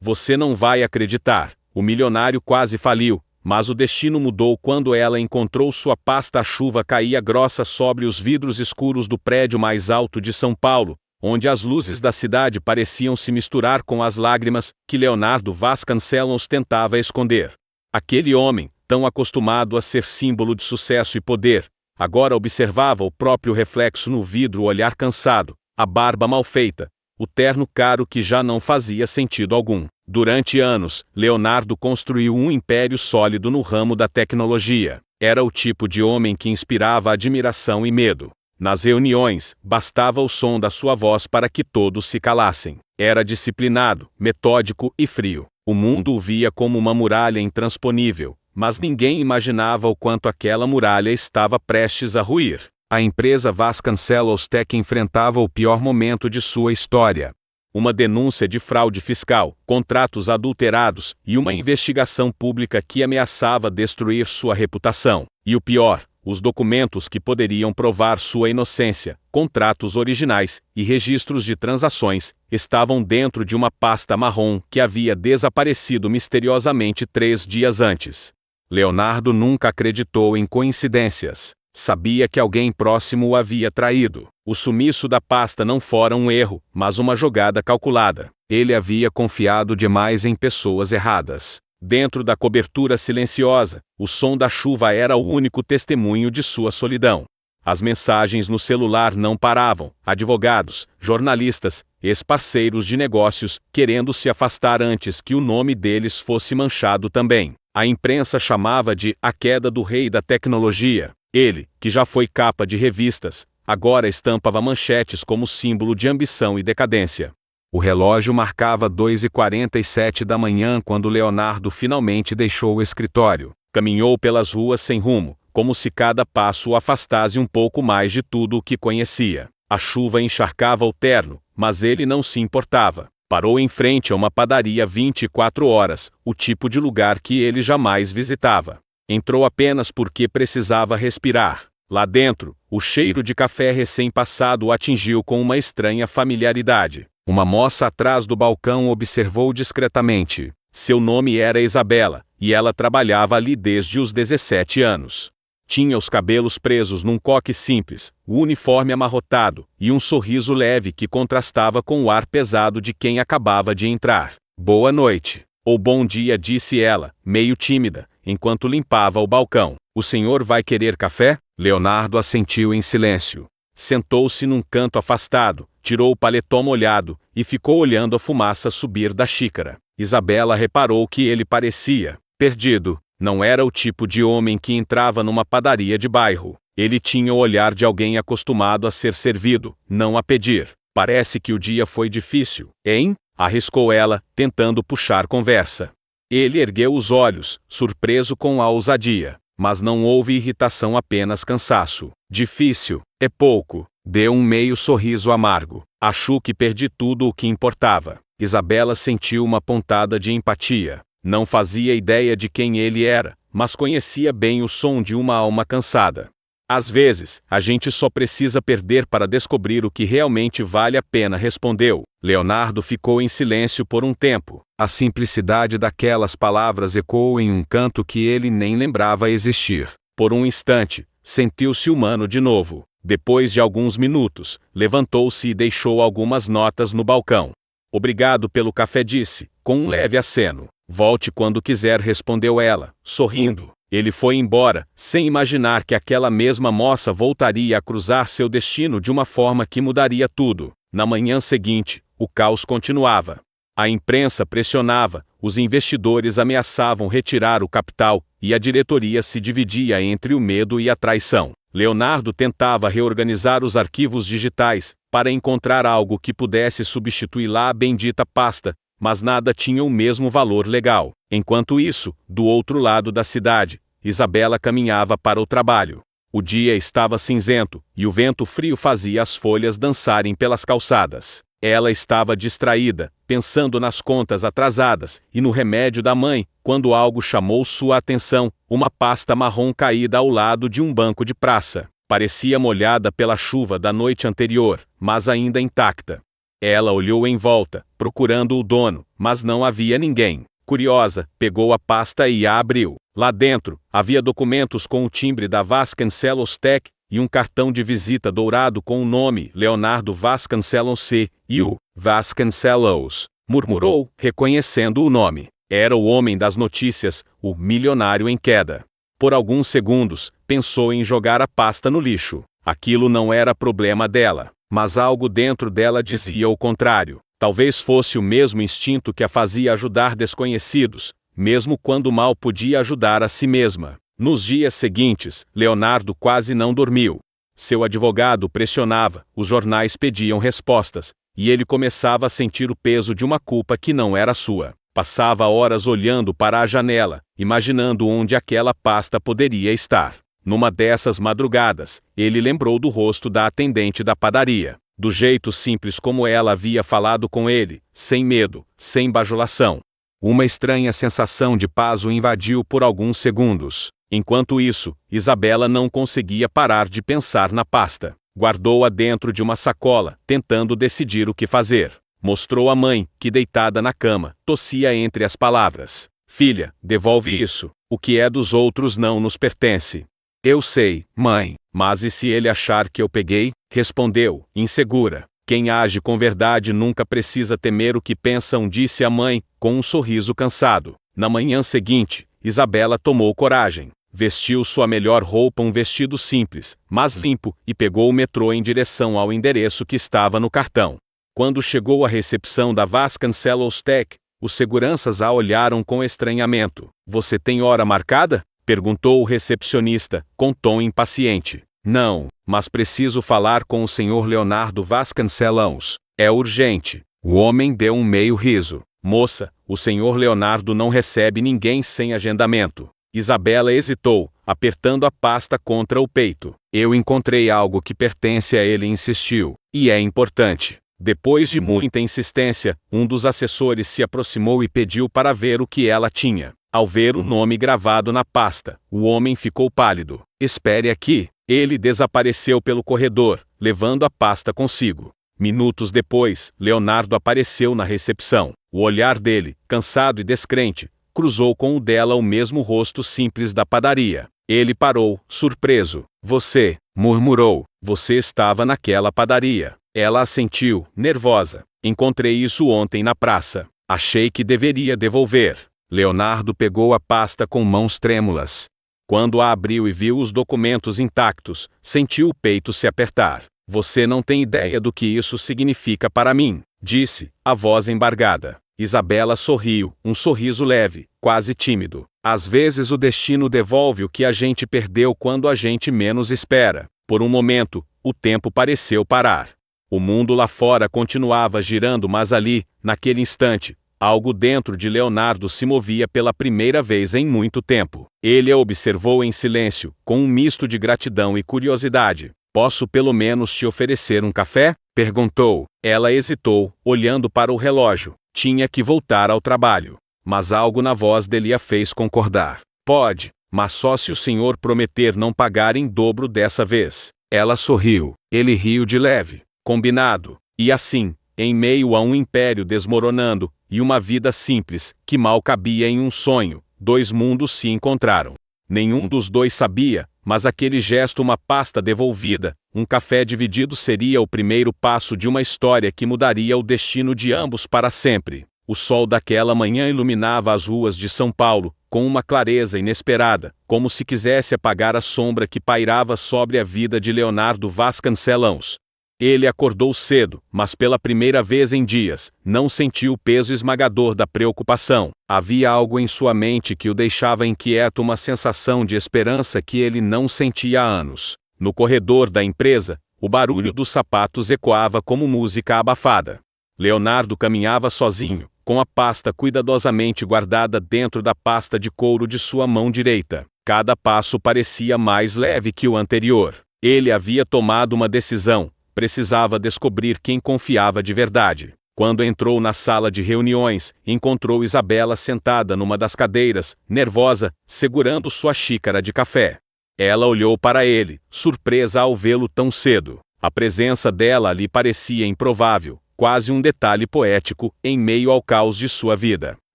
Você não vai acreditar. O milionário quase faliu, mas o destino mudou quando ela encontrou sua pasta. A chuva caía grossa sobre os vidros escuros do prédio mais alto de São Paulo, onde as luzes da cidade pareciam se misturar com as lágrimas que Leonardo Vasconcelos tentava esconder. Aquele homem, tão acostumado a ser símbolo de sucesso e poder, agora observava o próprio reflexo no vidro, o olhar cansado, a barba mal feita, o terno caro que já não fazia sentido algum. Durante anos, Leonardo construiu um império sólido no ramo da tecnologia. Era o tipo de homem que inspirava admiração e medo. Nas reuniões, bastava o som da sua voz para que todos se calassem. Era disciplinado, metódico e frio. O mundo o via como uma muralha intransponível, mas ninguém imaginava o quanto aquela muralha estava prestes a ruir. A empresa Vasconcelos Tech enfrentava o pior momento de sua história. Uma denúncia de fraude fiscal, contratos adulterados e uma investigação pública que ameaçava destruir sua reputação. E o pior, os documentos que poderiam provar sua inocência, contratos originais e registros de transações, estavam dentro de uma pasta marrom que havia desaparecido misteriosamente 3 dias antes. Leonardo nunca acreditou em coincidências. Sabia que alguém próximo o havia traído. O sumiço da pasta não fora um erro, mas uma jogada calculada. Ele havia confiado demais em pessoas erradas. Dentro da cobertura silenciosa, o som da chuva era o único testemunho de sua solidão. As mensagens no celular não paravam. Advogados, jornalistas, ex-parceiros de negócios, querendo se afastar antes que o nome deles fosse manchado também. A imprensa chamava de a queda do rei da tecnologia. Ele, que já foi capa de revistas, agora estampava manchetes como símbolo de ambição e decadência. O relógio marcava 2h47 da manhã quando Leonardo finalmente deixou o escritório. Caminhou pelas ruas sem rumo, como se cada passo o afastasse um pouco mais de tudo o que conhecia. A chuva encharcava o terno, mas ele não se importava. Parou em frente a uma padaria 24 horas, o tipo de lugar que ele jamais visitava. Entrou apenas porque precisava respirar. Lá dentro, o cheiro de café recém-passado o atingiu com uma estranha familiaridade. Uma moça atrás do balcão observou discretamente. Seu nome era Isabela, e ela trabalhava ali desde os 17 anos. Tinha os cabelos presos num coque simples, o uniforme amarrotado, e um sorriso leve que contrastava com o ar pesado de quem acabava de entrar. "Boa noite." Ou "bom dia", disse ela, meio tímida, enquanto limpava o balcão. "O senhor vai querer café?" Leonardo assentiu em silêncio. Sentou-se num canto afastado, tirou o paletó molhado e ficou olhando a fumaça subir da xícara. Isabela reparou que ele parecia perdido. Não era o tipo de homem que entrava numa padaria de bairro. Ele tinha o olhar de alguém acostumado a ser servido, não a pedir. "Parece que o dia foi difícil, hein?" arriscou ela, tentando puxar conversa. Ele ergueu os olhos, surpreso com a ousadia, mas não houve irritação, apenas cansaço. "Difícil, é pouco." Deu um meio sorriso amargo. "Acho que perdi tudo o que importava." Isabela sentiu uma pontada de empatia. Não fazia ideia de quem ele era, mas conhecia bem o som de uma alma cansada. "Às vezes, a gente só precisa perder para descobrir o que realmente vale a pena", respondeu. Leonardo ficou em silêncio por um tempo. A simplicidade daquelas palavras ecoou em um canto que ele nem lembrava existir. Por um instante, sentiu-se humano de novo. Depois de alguns minutos, levantou-se e deixou algumas notas no balcão. "Obrigado pelo café", disse, com um leve aceno. "Volte quando quiser", respondeu ela, sorrindo. Ele foi embora, sem imaginar que aquela mesma moça voltaria a cruzar seu destino de uma forma que mudaria tudo. Na manhã seguinte, o caos continuava. A imprensa pressionava, os investidores ameaçavam retirar o capital, e a diretoria se dividia entre o medo e a traição. Leonardo tentava reorganizar os arquivos digitais, para encontrar algo que pudesse substituir lá a bendita pasta, mas nada tinha o mesmo valor legal. Enquanto isso, do outro lado da cidade, Isabela caminhava para o trabalho. O dia estava cinzento, e o vento frio fazia as folhas dançarem pelas calçadas. Ela estava distraída, pensando nas contas atrasadas e no remédio da mãe, quando algo chamou sua atenção: uma pasta marrom caída ao lado de um banco de praça. Parecia molhada pela chuva da noite anterior, mas ainda intacta. Ela olhou em volta, procurando o dono, mas não havia ninguém. Curiosa, pegou a pasta e a abriu. Lá dentro, havia documentos com o timbre da Vasconcelos Tech e um cartão de visita dourado com o nome Leonardo Vasconcelos C. e o Vasconcelos, murmurou, reconhecendo o nome. Era o homem das notícias, o milionário em queda. Por alguns segundos, pensou em jogar a pasta no lixo. Aquilo não era problema dela, mas algo dentro dela dizia o contrário. Talvez fosse o mesmo instinto que a fazia ajudar desconhecidos, mesmo quando mal podia ajudar a si mesma. Nos dias seguintes, Leonardo quase não dormiu. Seu advogado pressionava, os jornais pediam respostas, e ele começava a sentir o peso de uma culpa que não era sua. Passava horas olhando para a janela, imaginando onde aquela pasta poderia estar. Numa dessas madrugadas, ele lembrou do rosto da atendente da padaria. Do jeito simples como ela havia falado com ele, sem medo, sem bajulação. Uma estranha sensação de paz o invadiu por alguns segundos. Enquanto isso, Isabela não conseguia parar de pensar na pasta. Guardou-a dentro de uma sacola, tentando decidir o que fazer. Mostrou à mãe, que deitada na cama, tossia entre as palavras. Filha, devolve isso. O que é dos outros não nos pertence. Eu sei, mãe, mas e se ele achar que eu peguei? Respondeu, insegura. Quem age com verdade nunca precisa temer o que pensam, disse a mãe, com um sorriso cansado. Na manhã seguinte, Isabela tomou coragem. Vestiu sua melhor roupa, um vestido simples, mas limpo, e pegou o metrô em direção ao endereço que estava no cartão. Quando chegou à recepção da Vasconcelos Tech, os seguranças a olharam com estranhamento. Você tem hora marcada? Perguntou o recepcionista, com tom impaciente. Não, mas preciso falar com o senhor Leonardo Vasconcelos. É urgente. O homem deu um meio riso. Moça, o senhor Leonardo não recebe ninguém sem agendamento. Isabela hesitou, apertando a pasta contra o peito. Eu encontrei algo que pertence a ele, insistiu. E é importante. Depois de muita insistência, um dos assessores se aproximou e pediu para ver o que ela tinha. Ao ver o nome gravado na pasta, o homem ficou pálido. Espere aqui. Ele desapareceu pelo corredor, levando a pasta consigo. Minutos depois, Leonardo apareceu na recepção. O olhar dele, cansado e descrente, cruzou com o dela, o mesmo rosto simples da padaria. Ele parou, surpreso. Você, murmurou, você estava naquela padaria. Ela assentiu, nervosa. Encontrei isso ontem na praça. Achei que deveria devolver. Leonardo pegou a pasta com mãos trêmulas. Quando a abriu e viu os documentos intactos, sentiu o peito se apertar. Você não tem ideia do que isso significa para mim, disse, a voz embargada. Isabela sorriu, um sorriso leve, quase tímido. Às vezes o destino devolve o que a gente perdeu quando a gente menos espera. Por um momento, o tempo pareceu parar. O mundo lá fora continuava girando, mas ali, naquele instante, algo dentro de Leonardo se movia pela primeira vez em muito tempo. Ele a observou em silêncio, com um misto de gratidão e curiosidade. Posso pelo menos te oferecer um café? Perguntou. Ela hesitou, olhando para o relógio. Tinha que voltar ao trabalho. Mas algo na voz dele a fez concordar. Pode, mas só se o senhor prometer não pagar em dobro dessa vez. Ela sorriu. Ele riu de leve. Combinado. E assim, em meio a um império desmoronando, e uma vida simples, que mal cabia em um sonho, dois mundos se encontraram. Nenhum dos dois sabia, mas aquele gesto, uma pasta devolvida, um café dividido, seria o primeiro passo de uma história que mudaria o destino de ambos para sempre. O sol daquela manhã iluminava as ruas de São Paulo, com uma clareza inesperada, como se quisesse apagar a sombra que pairava sobre a vida de Leonardo Vasconcelos. Ele acordou cedo, mas pela primeira vez em dias, não sentiu o peso esmagador da preocupação. Havia algo em sua mente que o deixava inquieto, uma sensação de esperança que ele não sentia há anos. No corredor da empresa, o barulho dos sapatos ecoava como música abafada. Leonardo caminhava sozinho, com a pasta cuidadosamente guardada dentro da pasta de couro de sua mão direita. Cada passo parecia mais leve que o anterior. Ele havia tomado uma decisão. Precisava descobrir quem confiava de verdade. Quando entrou na sala de reuniões, encontrou Isabela sentada numa das cadeiras, nervosa, segurando sua xícara de café. Ela olhou para ele, surpresa ao vê-lo tão cedo. A presença dela lhe parecia improvável, quase um detalhe poético, em meio ao caos de sua vida.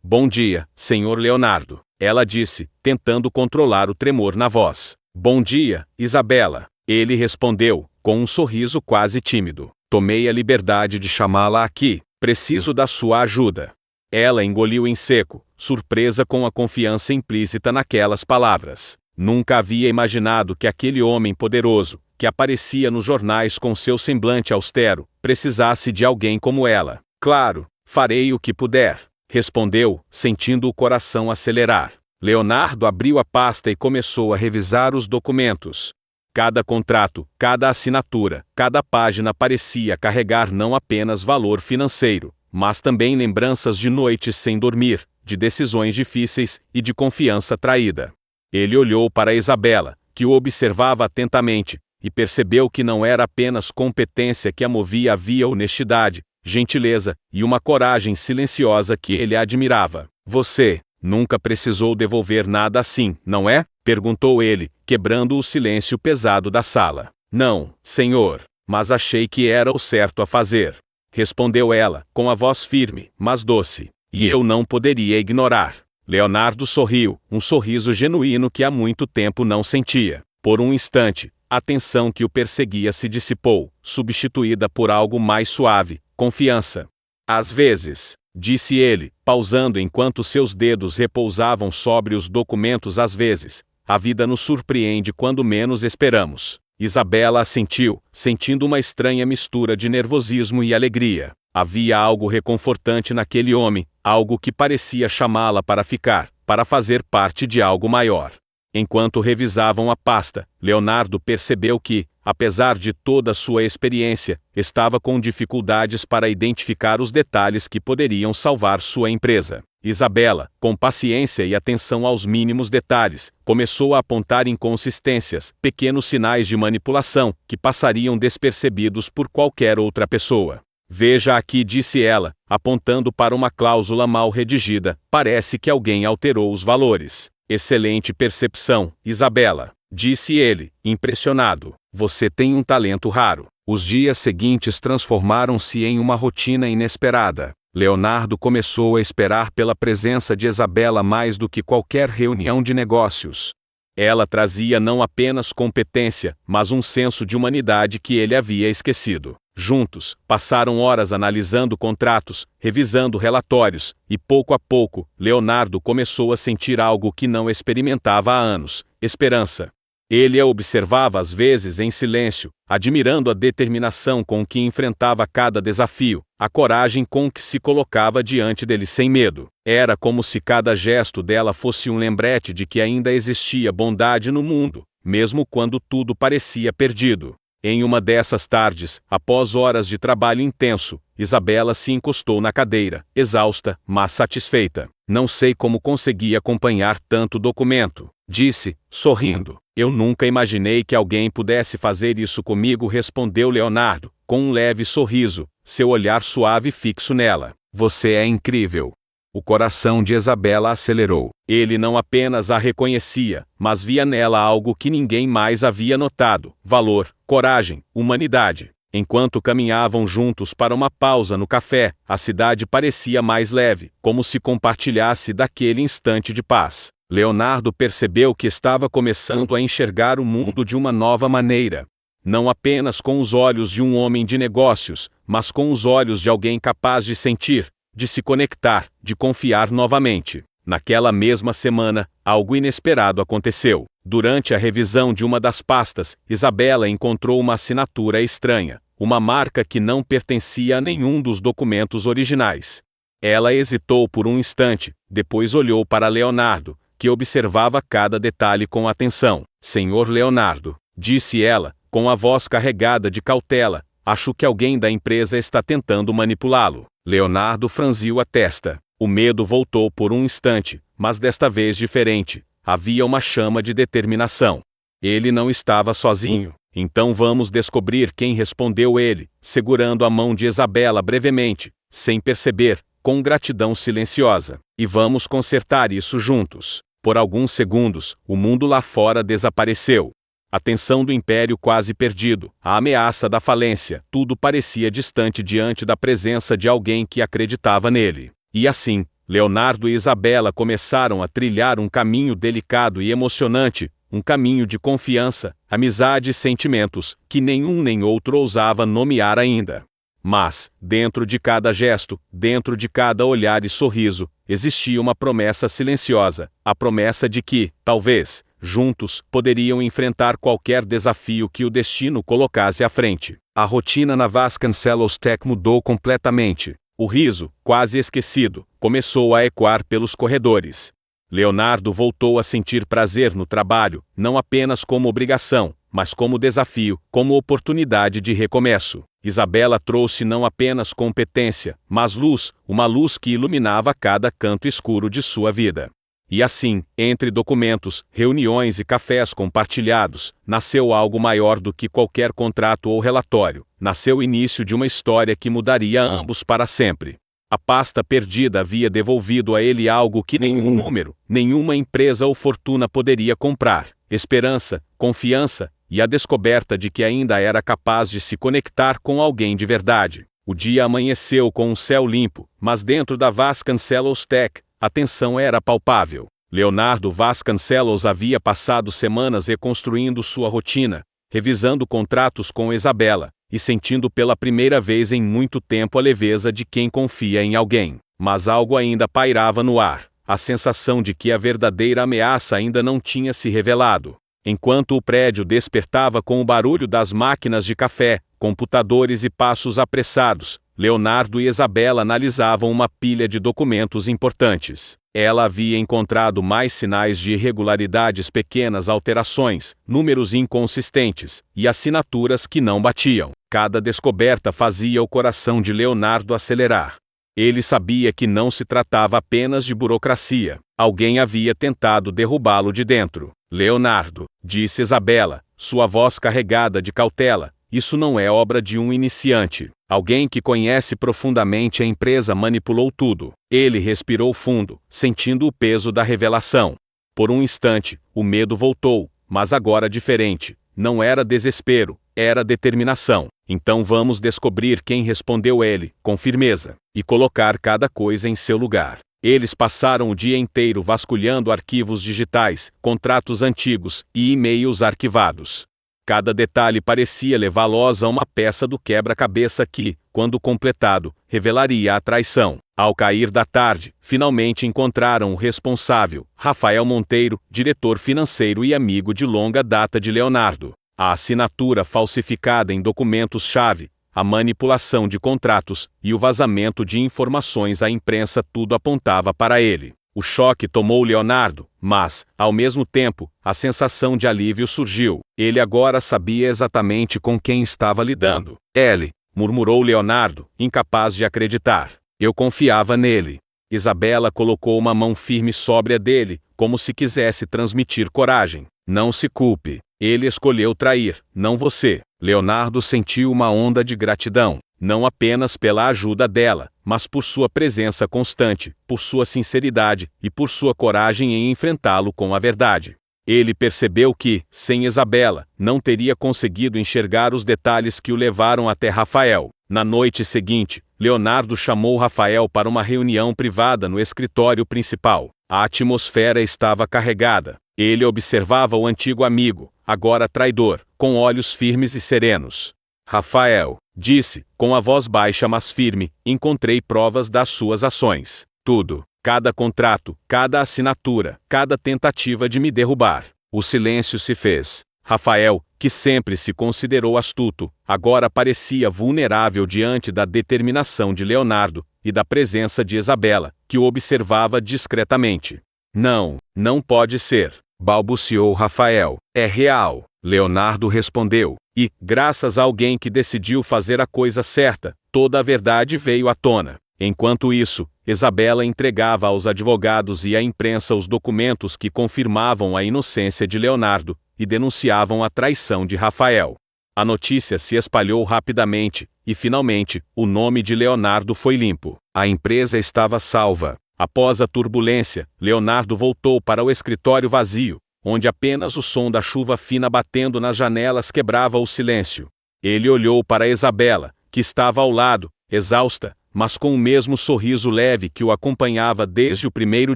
Bom dia, Sr. Leonardo, ela disse, tentando controlar o tremor na voz. Bom dia, Isabela, ele respondeu, com um sorriso quase tímido. Tomei a liberdade de chamá-la aqui. Preciso da sua ajuda. Ela engoliu em seco, surpresa com a confiança implícita naquelas palavras. Nunca havia imaginado que aquele homem poderoso, que aparecia nos jornais com seu semblante austero, precisasse de alguém como ela. Claro, farei o que puder, respondeu, sentindo o coração acelerar. Leonardo abriu a pasta e começou a revisar os documentos. Cada contrato, cada assinatura, cada página parecia carregar não apenas valor financeiro, mas também lembranças de noites sem dormir, de decisões difíceis e de confiança traída. Ele olhou para Isabela, que o observava atentamente, e percebeu que não era apenas competência que a movia, havia honestidade, gentileza e uma coragem silenciosa que ele admirava. Você nunca precisou devolver nada assim, não é? Perguntou ele, quebrando o silêncio pesado da sala. Não, senhor, mas achei que era o certo a fazer. Respondeu ela, com a voz firme, mas doce. E eu não poderia ignorar. Leonardo sorriu, um sorriso genuíno que há muito tempo não sentia. Por um instante, a tensão que o perseguia se dissipou, substituída por algo mais suave, confiança. Às vezes, disse ele, pausando enquanto seus dedos repousavam sobre os documentos, às vezes, a vida nos surpreende quando menos esperamos. Isabela assentiu, sentindo uma estranha mistura de nervosismo e alegria. Havia algo reconfortante naquele homem, algo que parecia chamá-la para ficar, para fazer parte de algo maior. Enquanto revisavam a pasta, Leonardo percebeu que, apesar de toda a sua experiência, estava com dificuldades para identificar os detalhes que poderiam salvar sua empresa. Isabela, com paciência e atenção aos mínimos detalhes, começou a apontar inconsistências, pequenos sinais de manipulação, que passariam despercebidos por qualquer outra pessoa. Veja aqui, disse ela, apontando para uma cláusula mal redigida, parece que alguém alterou os valores. Excelente percepção, Isabela, disse ele, impressionado. Você tem um talento raro. Os dias seguintes transformaram-se em uma rotina inesperada. Leonardo começou a esperar pela presença de Isabela mais do que qualquer reunião de negócios. Ela trazia não apenas competência, mas um senso de humanidade que ele havia esquecido. Juntos, passaram horas analisando contratos, revisando relatórios, e pouco a pouco, Leonardo começou a sentir algo que não experimentava há anos: esperança. Ele a observava às vezes em silêncio, admirando a determinação com que enfrentava cada desafio, a coragem com que se colocava diante dele sem medo. Era como se cada gesto dela fosse um lembrete de que ainda existia bondade no mundo, mesmo quando tudo parecia perdido. Em uma dessas tardes, após horas de trabalho intenso, Isabela se encostou na cadeira, exausta, mas satisfeita. Não sei como consegui acompanhar tanto documento, disse, sorrindo. Eu nunca imaginei que alguém pudesse fazer isso comigo, respondeu Leonardo, com um leve sorriso, seu olhar suave fixo nela. Você é incrível. O coração de Isabela acelerou. Ele não apenas a reconhecia, mas via nela algo que ninguém mais havia notado: valor, coragem, humanidade. Enquanto caminhavam juntos para uma pausa no café, a cidade parecia mais leve, como se compartilhasse daquele instante de paz. Leonardo percebeu que estava começando a enxergar o mundo de uma nova maneira. Não apenas com os olhos de um homem de negócios, mas com os olhos de alguém capaz de sentir, de se conectar, de confiar novamente. Naquela mesma semana, algo inesperado aconteceu. Durante a revisão de uma das pastas, Isabela encontrou uma assinatura estranha, uma marca que não pertencia a nenhum dos documentos originais. Ela hesitou por um instante, depois olhou para Leonardo, que observava cada detalhe com atenção. Senhor Leonardo, disse ela, com a voz carregada de cautela, acho que alguém da empresa está tentando manipulá-lo. Leonardo franziu a testa. O medo voltou por um instante, mas desta vez diferente. Havia uma chama de determinação. Ele não estava sozinho. Então vamos descobrir quem, respondeu ele, segurando a mão de Isabela brevemente, sem perceber, com gratidão silenciosa. E vamos consertar isso juntos. Por alguns segundos, o mundo lá fora desapareceu. A tensão do império quase perdido, a ameaça da falência, tudo parecia distante diante da presença de alguém que acreditava nele. E assim, Leonardo e Isabela começaram a trilhar um caminho delicado e emocionante, um caminho de confiança, amizade e sentimentos, que nenhum nem outro ousava nomear ainda. Mas, dentro de cada gesto, dentro de cada olhar e sorriso, existia uma promessa silenciosa, a promessa de que, talvez, juntos, poderiam enfrentar qualquer desafio que o destino colocasse à frente. A rotina na Vasconcelos Tech mudou completamente. O riso, quase esquecido, começou a ecoar pelos corredores. Leonardo voltou a sentir prazer no trabalho, não apenas como obrigação, mas como desafio, como oportunidade de recomeço. Isabela trouxe não apenas competência, mas luz, uma luz que iluminava cada canto escuro de sua vida. E assim, entre documentos, reuniões e cafés compartilhados, nasceu algo maior do que qualquer contrato ou relatório. Nasceu o início de uma história que mudaria ambos para sempre. A pasta perdida havia devolvido a ele algo que nenhum número, nenhuma empresa ou fortuna poderia comprar: esperança, confiança e a descoberta de que ainda era capaz de se conectar com alguém de verdade. O dia amanheceu com um céu limpo, mas dentro da Vasconcelos Tech, a tensão era palpável. Leonardo Vasconcelos havia passado semanas reconstruindo sua rotina, revisando contratos com Isabela, e sentindo pela primeira vez em muito tempo a leveza de quem confia em alguém. Mas algo ainda pairava no ar, a sensação de que a verdadeira ameaça ainda não tinha se revelado. Enquanto o prédio despertava com o barulho das máquinas de café, computadores e passos apressados, Leonardo e Isabela analisavam uma pilha de documentos importantes. Ela havia encontrado mais sinais de irregularidades, pequenas alterações, números inconsistentes e assinaturas que não batiam. Cada descoberta fazia o coração de Leonardo acelerar. Ele sabia que não se tratava apenas de burocracia. Alguém havia tentado derrubá-lo de dentro. Leonardo, disse Isabela, sua voz carregada de cautela, isso não é obra de um iniciante. Alguém que conhece profundamente a empresa manipulou tudo. Ele respirou fundo, sentindo o peso da revelação. Por um instante, o medo voltou, mas agora diferente. Não era desespero, era determinação. Então vamos descobrir quem, respondeu ele, com firmeza, e colocar cada coisa em seu lugar. Eles passaram o dia inteiro vasculhando arquivos digitais, contratos antigos e e-mails arquivados. Cada detalhe parecia levá-los a uma peça do quebra-cabeça que, quando completado, revelaria a traição. Ao cair da tarde, finalmente encontraram o responsável, Rafael Monteiro, diretor financeiro e amigo de longa data de Leonardo. A assinatura falsificada em documentos-chave, a manipulação de contratos e o vazamento de informações à imprensa, tudo apontava para ele. O choque tomou Leonardo, mas, ao mesmo tempo, a sensação de alívio surgiu. Ele agora sabia exatamente com quem estava lidando. Ele, murmurou Leonardo, incapaz de acreditar. Eu confiava nele. Isabela colocou uma mão firme sobre a dele, como se quisesse transmitir coragem. Não se culpe. Ele escolheu trair, não você. Leonardo sentiu uma onda de gratidão, não apenas pela ajuda dela, mas por sua presença constante, por sua sinceridade e por sua coragem em enfrentá-lo com a verdade. Ele percebeu que, sem Isabela, não teria conseguido enxergar os detalhes que o levaram até Rafael. Na noite seguinte, Leonardo chamou Rafael para uma reunião privada no escritório principal. A atmosfera estava carregada. Ele observava o antigo amigo, agora traidor, com olhos firmes e serenos. Rafael, disse, com a voz baixa mas firme, encontrei provas das suas ações. Tudo. Cada contrato, cada assinatura, cada tentativa de me derrubar. O silêncio se fez. Rafael, que sempre se considerou astuto, agora parecia vulnerável diante da determinação de Leonardo e da presença de Isabela, que o observava discretamente. Não, não pode ser, balbuciou Rafael. É real, Leonardo respondeu. E, graças a alguém que decidiu fazer a coisa certa, toda a verdade veio à tona. Enquanto isso, Isabela entregava aos advogados e à imprensa os documentos que confirmavam a inocência de Leonardo e denunciavam a traição de Rafael. A notícia se espalhou rapidamente, e finalmente, o nome de Leonardo foi limpo. A empresa estava salva. Após a turbulência, Leonardo voltou para o escritório vazio, onde apenas o som da chuva fina batendo nas janelas quebrava o silêncio. Ele olhou para Isabela, que estava ao lado, exausta, mas com o mesmo sorriso leve que o acompanhava desde o primeiro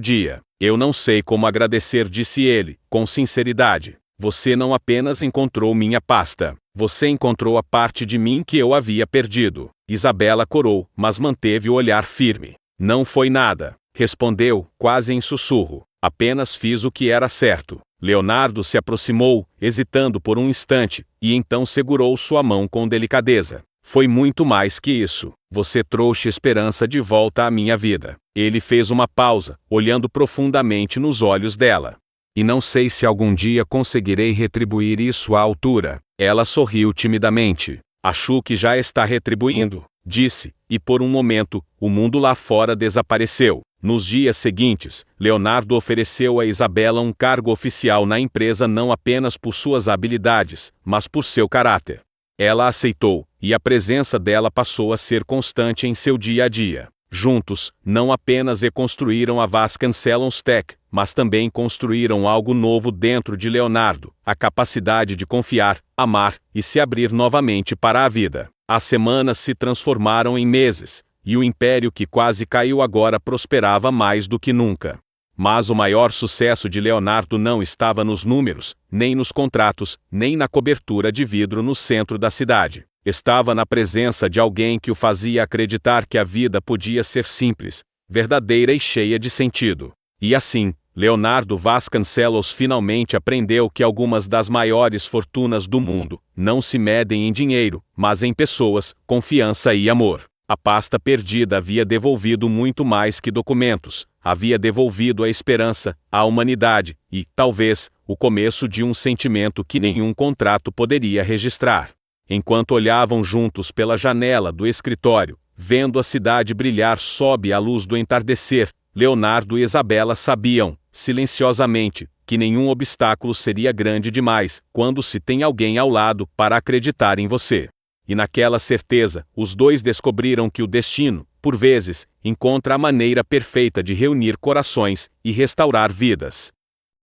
dia. Eu não sei como agradecer, disse ele, com sinceridade. Você não apenas encontrou minha pasta, você encontrou a parte de mim que eu havia perdido. Isabela corou, mas manteve o olhar firme. Não foi nada, respondeu, quase em sussurro. Apenas fiz o que era certo. Leonardo se aproximou, hesitando por um instante, e então segurou sua mão com delicadeza. Foi muito mais que isso. Você trouxe esperança de volta à minha vida. Ele fez uma pausa, olhando profundamente nos olhos dela. E não sei se algum dia conseguirei retribuir isso à altura. Ela sorriu timidamente. Acho que já está retribuindo, disse, e por um momento, o mundo lá fora desapareceu. Nos dias seguintes, Leonardo ofereceu a Isabela um cargo oficial na empresa não apenas por suas habilidades, mas por seu caráter. Ela aceitou, e a presença dela passou a ser constante em seu dia a dia. Juntos, não apenas reconstruíram a Vasconcelos Tech, mas também construíram algo novo dentro de Leonardo, a capacidade de confiar, amar e se abrir novamente para a vida. As semanas se transformaram em meses, e o império que quase caiu agora prosperava mais do que nunca. Mas o maior sucesso de Leonardo não estava nos números, nem nos contratos, nem na cobertura de vidro no centro da cidade. Estava na presença de alguém que o fazia acreditar que a vida podia ser simples, verdadeira e cheia de sentido. E assim, Leonardo Vasconcelos finalmente aprendeu que algumas das maiores fortunas do mundo não se medem em dinheiro, mas em pessoas, confiança e amor. A pasta perdida havia devolvido muito mais que documentos, havia devolvido a esperança, a humanidade e, talvez, o começo de um sentimento que nenhum contrato poderia registrar. Enquanto olhavam juntos pela janela do escritório, vendo a cidade brilhar sob a luz do entardecer, Leonardo e Isabela sabiam, silenciosamente, que nenhum obstáculo seria grande demais quando se tem alguém ao lado para acreditar em você. E naquela certeza, os dois descobriram que o destino, por vezes, encontra a maneira perfeita de reunir corações e restaurar vidas.